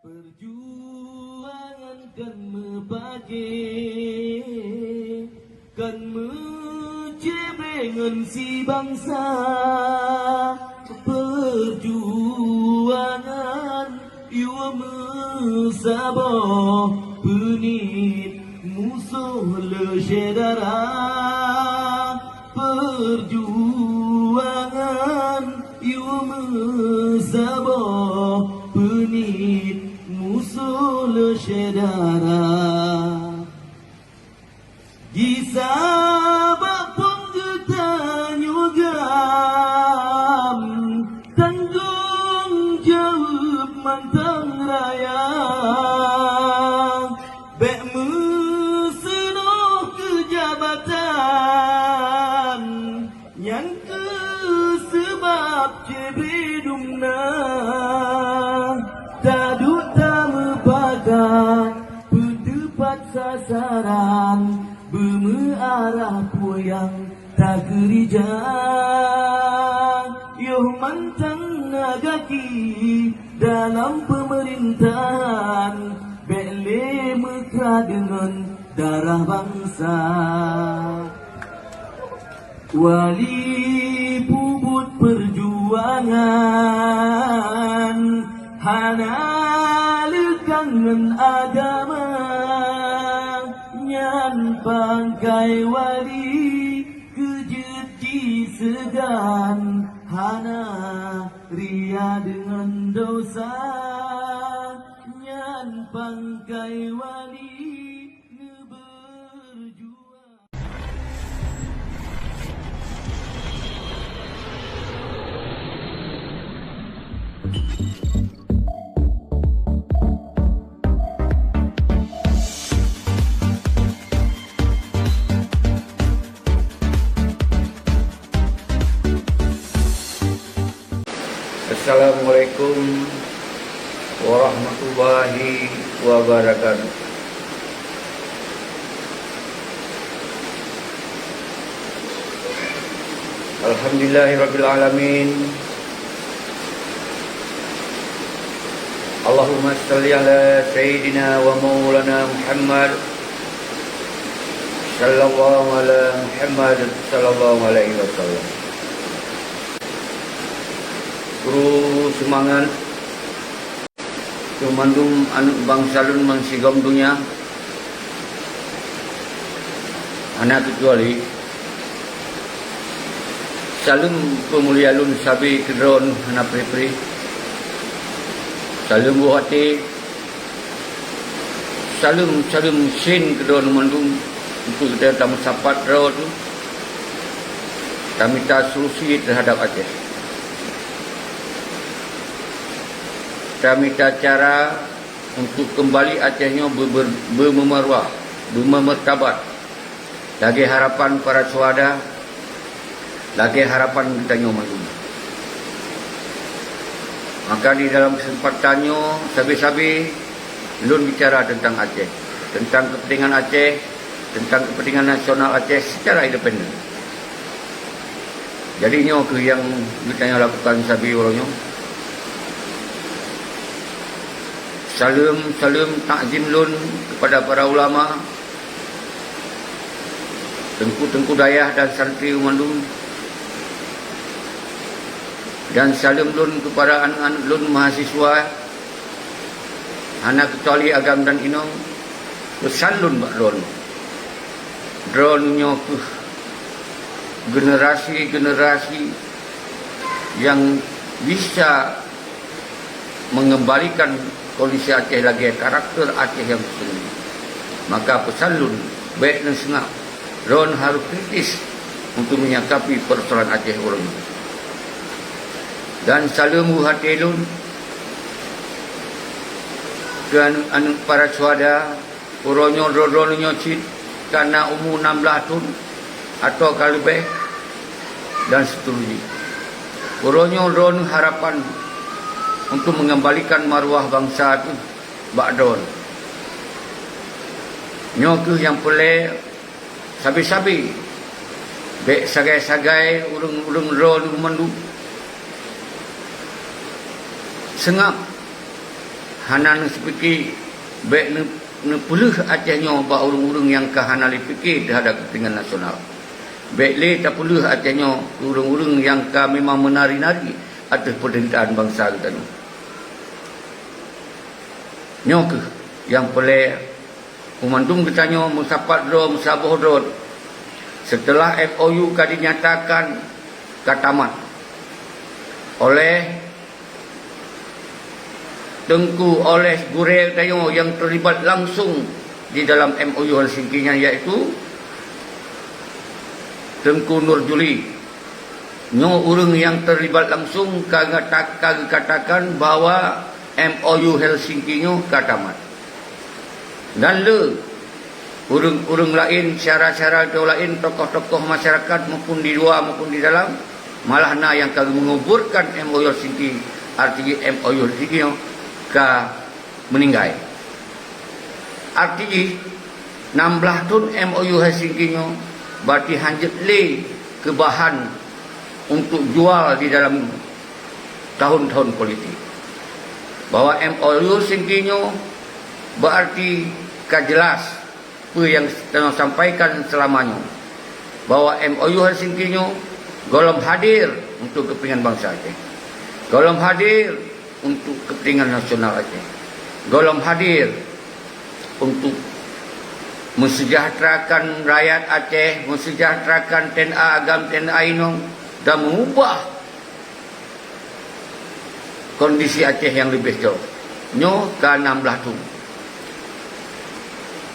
Perjuangan kan mebagi, kan mencebengan si bangsa. Perjuangan iwa mesabah penit musuh le syedara. Perjuangan iwa mesabah penit musuh le syedara. Gisabak pun getanyugam, tanggung jawab mantang raya. Bek mesenuh kejabatan, yang ke sebab cebidumna. Taduk tak mepagat pendapat sasaran, bermengarah puyang tak kerijang. Yoh mantang nagaki dalam pemerintahan, bele mekra dengan darah bangsa. Wali puput perjuangan, hana lekangan agama. Nyan pangkai wali kejeti segan, hana ria dengan dosa. Nyan pangkai wali berjuang. Assalamualaikum warahmatullahi wabarakatuh. Alhamdulillahirabbil alamin. Allahumma shalli ala sayyidina wa maulana Muhammad sallallahu ala Muhammad sallallahu alaihi wasallam. Guru semangat kemandung anak bangsa lun mangsigam dunia anak kecuali salam pemulia lun sabi kedron anak pri-pri salam buhati salam sin kedron mandung untuk kita tamu sapat rawat tu kami tak solusi terhadap Aceh. Kami minta cara untuk kembali Acehnya bermemarwah, bermemartabat. Lagi harapan para suada, lagi harapan kita nyomalu. Maka di dalam kesempatannya, sabi-sabi, lun bicara tentang Aceh, tentang kepentingan Aceh, tentang kepentingan nasional Aceh secara independen. Jadinya ke yang kita lakukan sabi orangnya. Salam takzim lun kepada para ulama, tengku-tengku dayah dan santri umandung. Dan salam lun kepada anak-anak lun mahasiswa, anak kecuali agam dan inong. Pesan lun bak lun. Dronnya ke generasi-generasi yang bisa mengembalikan kondisi Aceh lagi, karakter Aceh yang sesungguhnya. Maka pesan lun baik dan sengak, ron harus kritis untuk menyikapi persoalan Aceh orang. Dan salam hati lun dan para suada uronyo ron cit karena umur 16 tahun atau lebih dan seterusnya. Uronyo ron harapan untuk mengembalikan maruah bangsa itu bakdon. Nyokuh yang boleh sabi-sabi, bek sagai-sagai urung ron mandu sengap Hanan sepiki baik ne puluh Acehnya ba urung-urung yang kahanali fikir terhadap kepentingan nasional. Baik le tak puluh Acehnya urung-urung yang ka memang menari-nari atas penderitaan bangsa kita ni. Nyo ke yang boleh umandum katanya musapat ro musaboh ro setelah MOU ka dinyatakan katamat oleh Tengku oleh Gurel Tayo yang terlibat langsung di dalam MOU Helsinki-nya, iaitu Tengku Nurjuli. Nyo urang yang terlibat langsung katakan bahawa MOU Helsinki-nya katamat. Dan le urang-urang lain, syara-syara lain, tokoh-tokoh masyarakat maupun di luar maupun di dalam, malah na yang kagak menguburkan MOU Helsinki, artinya MOU Helsinki ka meninggal. Artinya 16 tahun MOU Helsinki-nya berarti hanjat le ke bahan untuk jual di dalam tahun-tahun politik. Bahwa MOU Helsinki-nya berarti jelas apa yang saya sampaikan selamanya, bahwa MOU Helsinki-nya golong hadir untuk kepentingan bangsa Aceh, golong hadir untuk kepentingan nasional Aceh, golong hadir untuk mensejahterakan rakyat Aceh, mensejahterakan TNA Agam, TNA Inong, dan mengubah kondisi Aceh yang lebih jauh. Nyo ke 16 tu.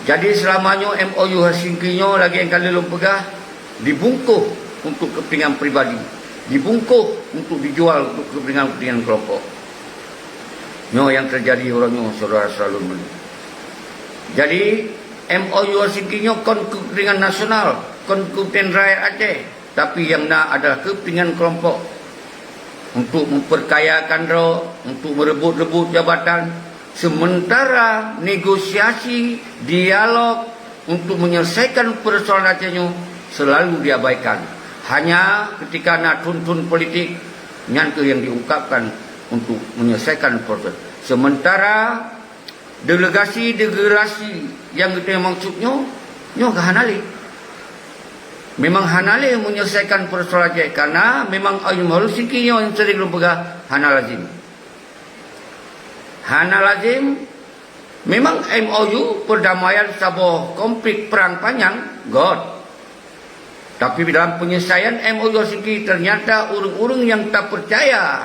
Jadi selamanya MOU Helsinki-nya lagi yang kali belum pegah dibungkuh untuk kepentingan pribadi, dibungkuh untuk dijual untuk kepentingan kelompok. Nyo yang terjadi orangnya saudara selalu melihat. Jadi MOU Helsinki-nya kon kepentingan nasional, kon kepentingan rakyat Aceh, tapi yang nak adalah kepentingan kelompok untuk memperkayakan roh, untuk merebut-rebut jabatan, sementara negosiasi, dialog untuk menyelesaikan persoalan Acehnya selalu diabaikan. Hanya ketika nak tuntun politik, nyantu yang diungkapkan untuk menyelesaikan proses. Sementara delegasi yang kita maksudnya, nyo kehanali. Memang hanali menyelesaikan persoalan Aceh, karena memang MOU Helsinki yang sering lupa hana lazim. Hana lazim memang MOU perdamaian sebuah konflik perang panjang, God. Tapi dalam penyelesaian MOU Helsinki ternyata urung-urung yang tak percaya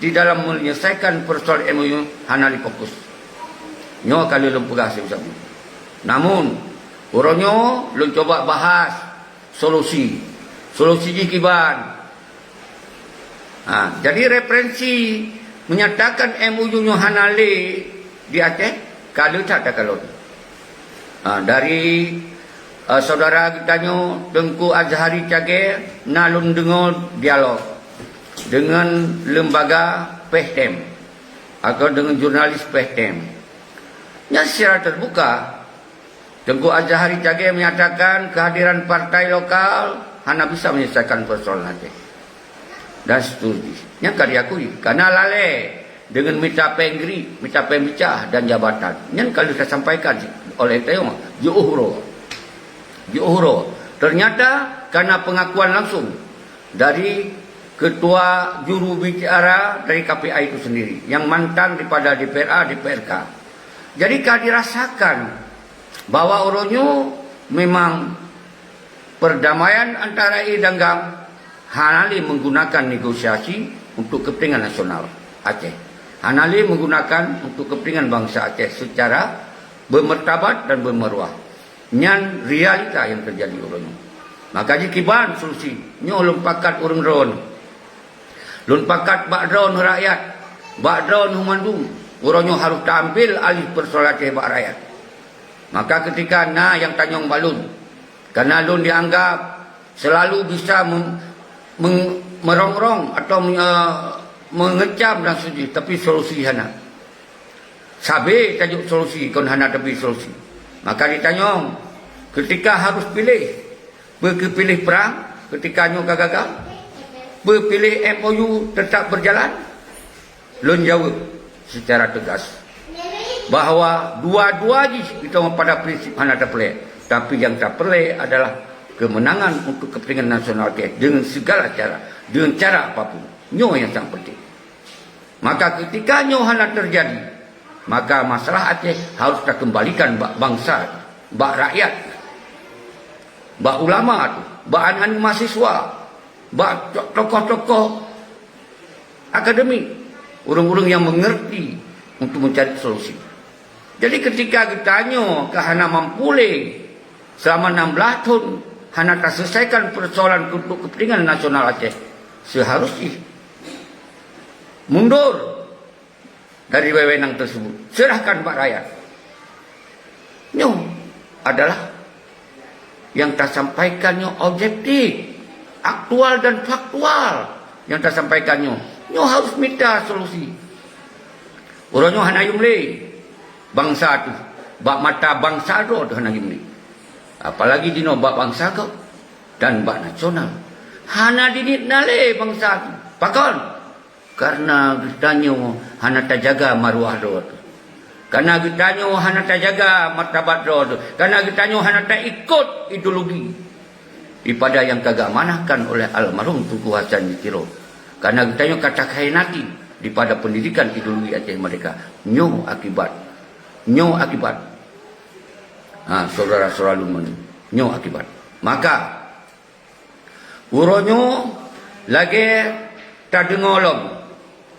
di dalam menyelesaikan persoalan MOU hanali fokus. Nyo kali lupa sabu-sabu. Namun orangnya belum coba bahas solusi jikiban. Jadi referensi menyatakan MOU-nya hanale di Aceh kalau tak ada kalau. Dari saudara kitanya Tengku Azhari Cage nalun dengar dialog dengan lembaga PEHTEM atau dengan jurnalis PEHTEM. Yang secara terbuka Tengku Azhari Cage menyatakan kehadiran partai lokal hanya bisa menyelesaikan persoalan Aceh dan seterusnya. Yang kali akui karena lalai dengan minta penggeri, minta pembicah dan jabatan. Yang kali saya sampaikan oleh Tayong Johoro. Ternyata karena pengakuan langsung dari ketua juru bicara dari KPI itu sendiri, yang mantan daripada DPRA, DPRK. Jadi kalau dirasakan bahwa orangnya memang perdamaian antara I dan Gam hanali menggunakan negosiasi untuk kepentingan nasional Aceh. Hanali menggunakan untuk kepentingan bangsa Aceh secara bermartabat dan bermaruah. Nyan realita yang terjadi orangnya. Maka jikiban solusi. Nyo lempakat orang ron. Lempakat bak ron rakyat. Bak ron humandung. Orangnya harus tampil alih persoalan Aceh bak rakyat. Maka ketika yang tanyong balun, karena lun dianggap selalu bisa merongrong atau mengecam dan sebagainya, tapi solusi hana. Sabe tajuk solusi, kon hana tapi solusi. Maka ditanyong, ketika harus pilih, berkepilih perang, ketika nyo gagal, berpilih MOU tetap berjalan, lun jawab secara tegas, bahawa dua-dua kita pada prinsip hana tak pelek. Tapi yang tak pelek adalah kemenangan untuk kepentingan nasional Aceh dengan segala cara, dengan cara apapun. Nyo yang sangat penting. Maka ketika nyo hana terjadi, maka masalah Aceh harus kita kembalikan bak bangsa, bak rakyat, bak ulama tu, bak anak mahasiswa, bak tokoh-tokoh akademik, orang-orang yang mengerti untuk mencari solusi. Jadi ketika kita nyo ke hana mampule selama 16 tahun hana tak selesaikan persoalan untuk kepentingan nasional Aceh, seharusnya mundur dari wewenang tersebut, serahkan bak rakyat. Nyo adalah yang tak sampaikannya objektif, aktual dan faktual. Yang tak sampaikannya, nyo harus minta solusi. Orangnya hana yumle bangsa tu, bak mata bangsa tu hana yumle. Apalagi dino bak bangsa kau dan bak nasional. Hana didit nale bangsa tu. Pakon? Karena kita hana terjaga maruah do. Karena kita hana terjaga martabat do. Karena kita hana tak ikut ideologi daripada yang kagak manahkan oleh almarhum Tunku Hasan Ditiro. Karena kita kata khainati daripada pendidikan ideologi Aceh mereka. Nyo akibat. Saudara-saudara lumen, nyo akibat. Maka uronyo lagi tak dengolong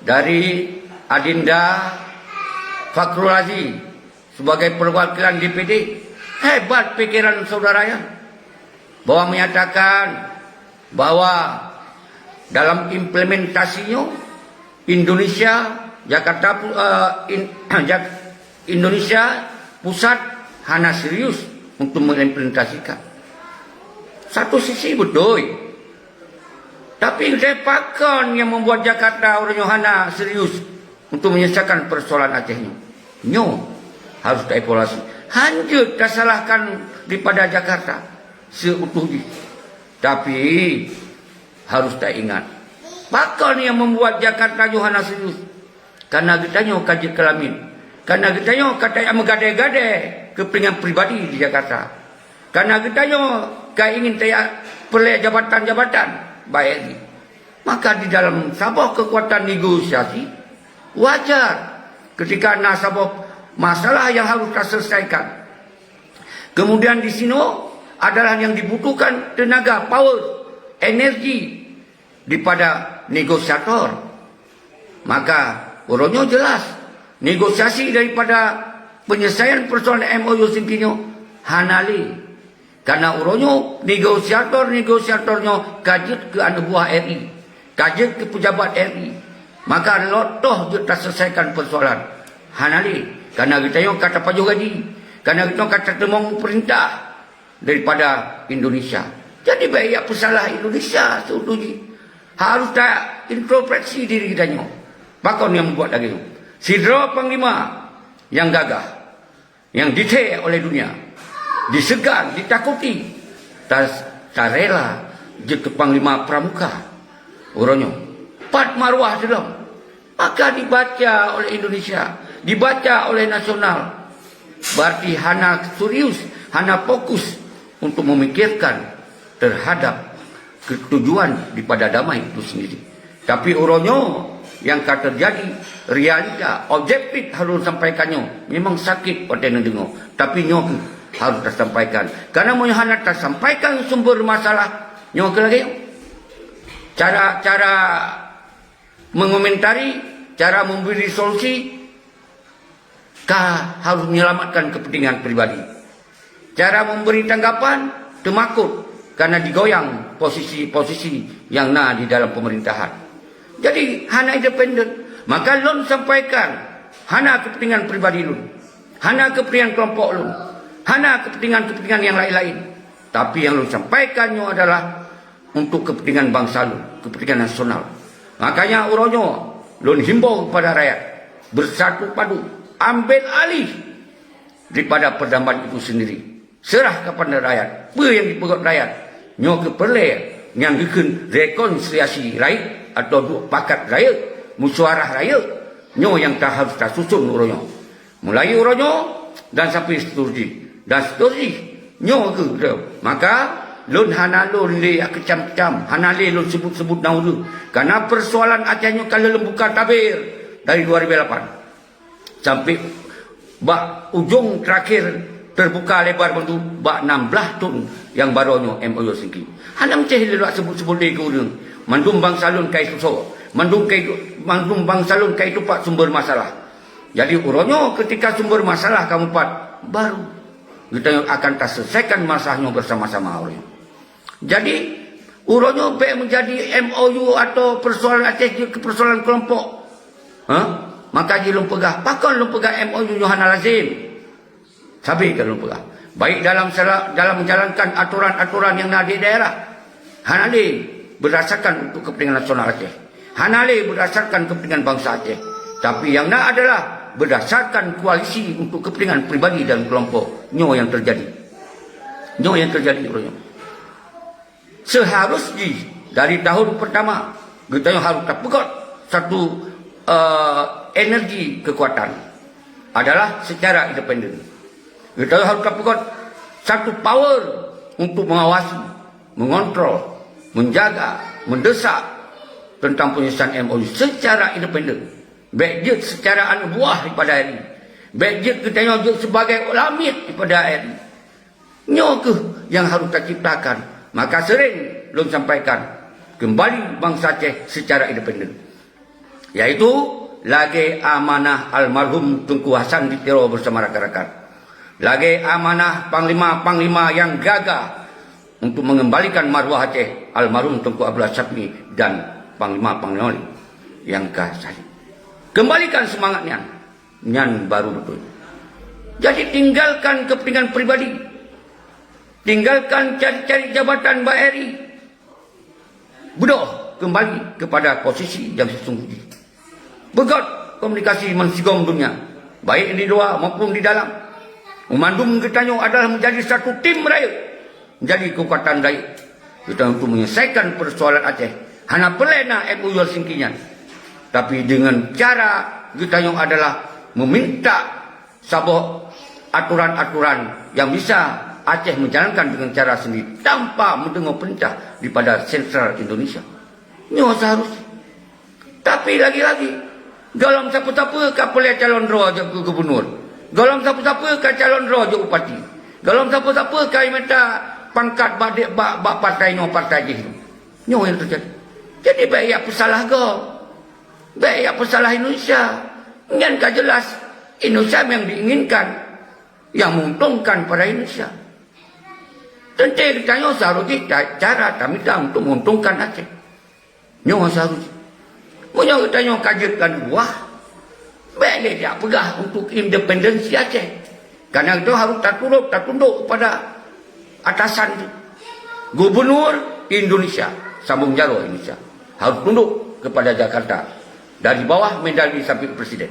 dari Adinda Fakrul Aziz sebagai perwakilan DPD. Hebat pikiran saudara ya, bahwa menyatakan bahwa dalam implementasinya Indonesia Indonesia pusat hana serius untuk mengimplementasikan. Satu sisi betul. Tapi saya pakon yang membuat Jakarta orang Yohana serius untuk menyelesaikan persoalan Aceh ini. Nyo harus dievaluasi. Hancur tak salahkan daripada Jakarta seutuhnya. Tapi harus tak ingat. Pakon yang membuat Jakarta Yohana serius. Karena kita nyo kaji kelamin. Karena kita nyo kata yang menggadai-gadai kepentingan pribadi di Jakarta. Karena kita nyo ingin pelai jabatan-jabatan. Baik, maka di dalam sebuah kekuatan negosiasi wajar ketika ada sebuah masalah yang harus terselesaikan. Kemudian di sini adalah yang dibutuhkan tenaga, power, energi daripada negosiator. Maka orangnya jelas negosiasi daripada penyelesaian persoalan MOU Singkinyo hanali. Karena orangnya negosiatornya kajet ke anak buah RI, kajet ke pejabat RI, maka lotoh dia tak selesaikan persoalan hanali. Karena kita yang kata pajuh gaji, karena kita kata temong perintah daripada Indonesia. Jadi baik pesalah Indonesia seutuhnya harus tak introspeksi diri kita nyo. Pakon yang membuat lagi Sidro Panglima yang gagah, yang dite oleh dunia, disegan, ditakuti, tak rela jadi Panglima Pramuka orangnya pat marwah dalam, maka dibaca oleh Indonesia, dibaca oleh nasional. Berarti hana serius, hana fokus untuk memikirkan terhadap ketujuan daripada damai itu sendiri. Tapi orangnya yang akan terjadi realita objektif harus sampaikannya. Memang sakit pada dengar, tapi nyo harus tersampaikan. Karena mau hana tersampaikan sumber masalah, nyo lagi cara mengomentari, cara memberi solusi, harus menyelamatkan kepentingan pribadi. Cara memberi tanggapan temakut karena digoyang posisi-posisi yang di dalam pemerintahan. Jadi hana independen. Maka lon sampaikan hana kepentingan pribadi lon, hana kepentingan kelompok lon, hana kepentingan yang lain-lain. Tapi yang lon sampaikannya adalah untuk kepentingan bangsa lon, kepentingan nasional. Makanya uronyo lon himbau kepada rakyat bersatu padu, ambil alih daripada perdamaian itu sendiri. Serah kepada rakyat, apa yang dipegot rakyat, nyo keperle yang bikin rekonsiliasi rakyat atau pakat rakyat, musyawarah rakyat, nyo yang tak harus tak susun uronyo. Mulai uronyo dan sampai seterusnya. Dan seterusnya. Nyo ke dia. Maka lun hana lun le kecam-kecam. Hana le lun sebut-sebut naulu. Karena persoalan Acehnya kalau lembuka tabir dari 2008 sampai bak ujung terakhir terbuka lebar bentuk bak 16 tun yang barunya MOU singki. Hanam ceh le sebut-sebut le ke urang. Mandum bangsa lun kai susah. Mandum bangsa lun kai tupak sumber masalah. Jadi uronyo ketika sumber masalah kamu pat baru kita akan selesaikan masalahnya bersama-sama orang. Jadi uronyo be menjadi MOU atau persoalan Aceh ke persoalan kelompok. Maka dia pegah. Pakon pegah MOU Yohana lazim. Sabi kalau pegah. Baik dalam menjalankan aturan-aturan yang ada di daerah. Hanale berdasarkan untuk kepentingan nasional Aceh. Hanale berdasarkan kepentingan bangsa Aceh. Tapi yang nak adalah berdasarkan koalisi untuk kepentingan pribadi dan kelompok. Nyo yang terjadi. Nyo yang terjadi. Seharusnya dari tahun pertama kita harus terpegot satu energi kekuatan adalah secara independen. Kita harus terpegot satu power untuk mengawasi, mengontrol, menjaga, mendesak tentang penyelesaian MOU secara independen. Baik dia secara anubuah daripada hari. Baik dia kita nyojok sebagai lamit daripada hari. Nyok yang harus kita ciptakan. Maka sering belum sampaikan kembali bangsa Aceh secara independen. Yaitu lagi amanah almarhum Tunku Hasan ditero bersama rakan-rakan. Lagi amanah panglima-panglima yang gagah untuk mengembalikan marwah Aceh almarhum Tunku Abdullah Syafmi dan panglima-panglima yang kasih. Kembalikan semangatnya. Nyan baru betul. Jadi tinggalkan kepentingan pribadi. Tinggalkan cari-cari jabatan Mbak Eri. Bedoh kembali kepada posisi yang sesungguhnya. Begot komunikasi mensigong dunia. Baik di luar maupun di dalam. Umandum Getanyo adalah menjadi satu tim raya. Menjadi kekuatan raya. Kita untuk menyelesaikan persoalan Aceh. Hana pelena MOU singkinya. Tapi dengan cara Getanyo adalah meminta sabuk aturan-aturan yang bisa Aceh menjalankan dengan cara sendiri tanpa mendengar perintah daripada sentral Indonesia. Ini seharusnya. Tapi lagi-lagi dalam siapa-siapa kapoleh calon roh je ke gubernur. Dalam siapa-siapa ke calon roh je upati. Dalam siapa-siapa ke minta pangkat bak partai no partai je. Ini yang terjadi. Jadi baik apa salah kau? Baik apa salah Indonesia? Yang tak jelas Indonesia yang diinginkan, yang menguntungkan pada Indonesia. Tentu kita tanya seharusnya cara kami untuk menguntungkan Aceh. Nyawa seharusnya. Punya kita tanya kajian buah. Baik dia pegah untuk independensi Aceh. Karena itu harus tunduk kepada atasan itu. Gubernur Indonesia, sambung jaro Indonesia. Harus tunduk kepada Jakarta. Dari bawah Mendagri sampai Presiden.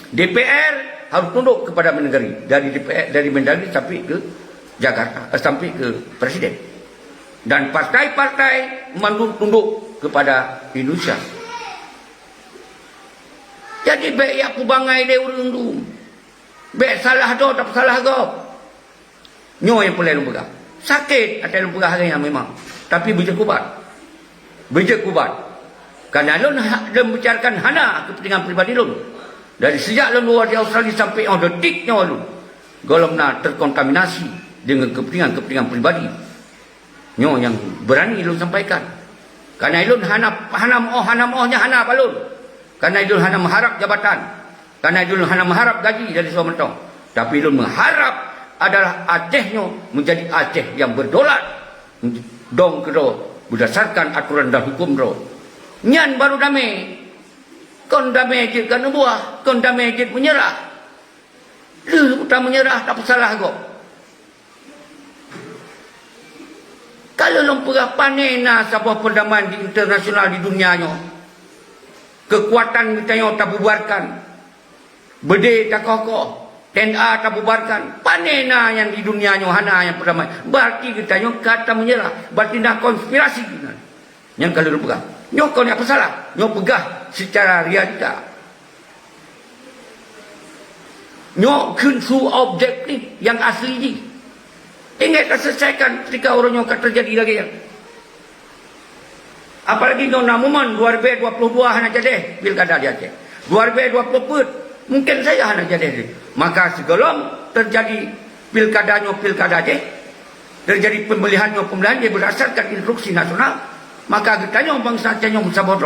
DPR harus tunduk kepada Mendagri. Dari Mendagri sampai ke Jakarta, sampai ke Presiden. Dan partai-partai tunduk kepada Indonesia. Jadi baik aku bangai dia urung. Baik salah do tak salah go. Nyo yang pelai lu pegang. Sakit ada lu pegang harinya memang. Tapi bijak kubat. Bijak kubat. Karena lu membicarakan hana kepentingan pribadi lu. Dari sejak lu luar di Australia sampai detiknya lu. Golongna terkontaminasi dengan kepentingan pribadi. Nyo yang berani lu sampaikan. Karena lu hana mohnya hana balun. Karena lu hana mengharap jabatan. Karena lu hana mengharap gaji dari suami mentong. Tapi lu mengharap adalah Acehnya menjadi Aceh yang berdolat. Dong kedo berdasarkan aturan dan hukum ro. Nyan baru damai. Kon damai je kan buah, kon damai je menyerah. Lu tak menyerah tak salah kok. Kalau lempera panena sebuah perdamaian di internasional di dunianya. Kekuatan kita yang tak bubarkan. Bede tak kokoh. TNA tak bubarkan. Panena yang di dunianya hana yang perdamaian. Berarti kita yang kata menyerah. Berarti nak konspirasi kita. Yang kalau lempera. Nyok kau ni apa salah? Nyok pegah secara realita. Nyok kun su objektif yang asli ni. Ingat selesaikan ketika orang nyok terjadi lagi ya. Apalagi no namuman 2022 hana jadi pilkada di Aceh. 2024 mungkin saya hana jadi. Maka sebelum terjadi pilkadanya pilkada Aceh, terjadi pemilihannya pemilihan dia berdasarkan instruksi nasional, maka kita bangsa Aceh yang bersabot.